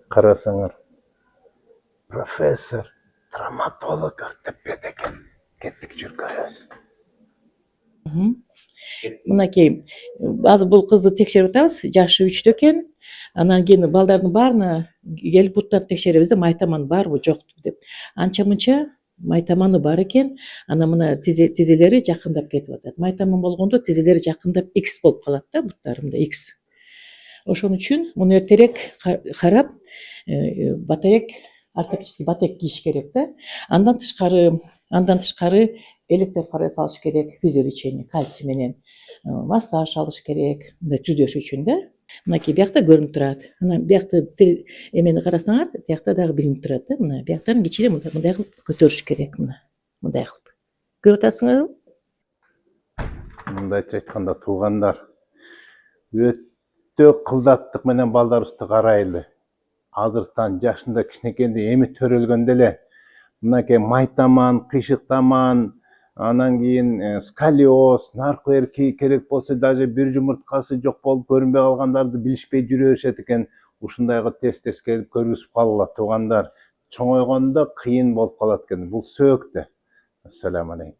Карасаңар, профессор, травматолог деп бет экен. Кеттик жүргөбүз. Мынакей азыр бул кызды текшерип атабыз, жашы 3-тө экен. Анан кийин балдардын баарына келип буттарды текшеребиз да, майтаманы барбы жокпу деп. Анча мынча майтаманы бар экен. Анан мына тизелери жакындап кетип атат. Майтаман болгондо тизелери жакындап X болуп калат да, буттарында X. Ошон үчүн муну эртерээк карап, батарейк ортопедический батек кийиш керек да. Андан тышкары электрофорез алыш керек, физиолечение, кальций менен массаж алыш керек, мындай түзөш үчүн да. Мынакей биякта көрүнүп турат. Анан биякты эмени карасаңар, биякта дагы билинип турат да. Мына бияктан кичине мындай кылып көтөрүш керек, мындай кылып. Көрүп атасыңарбы? Мындайча айтканда, туугандар, өтө кылдаттык менен балдарыбызды карайлы. Азыртан жашында кичинекейинде эми төрөлгөндө эле мынакей майтаман, кыйшыктаман, анан кийин сколиоз, наркоз керек болсо даже бир жумурткасы жок болуп көрүнбөй калгандарды билишпей жүрө беришет экен. Ушундайга тез келип көргүзүп калгыла туугандар. Чоңойгондо кыйын болуп калат экен. Бул сөөктө. Ассаламу алейкум.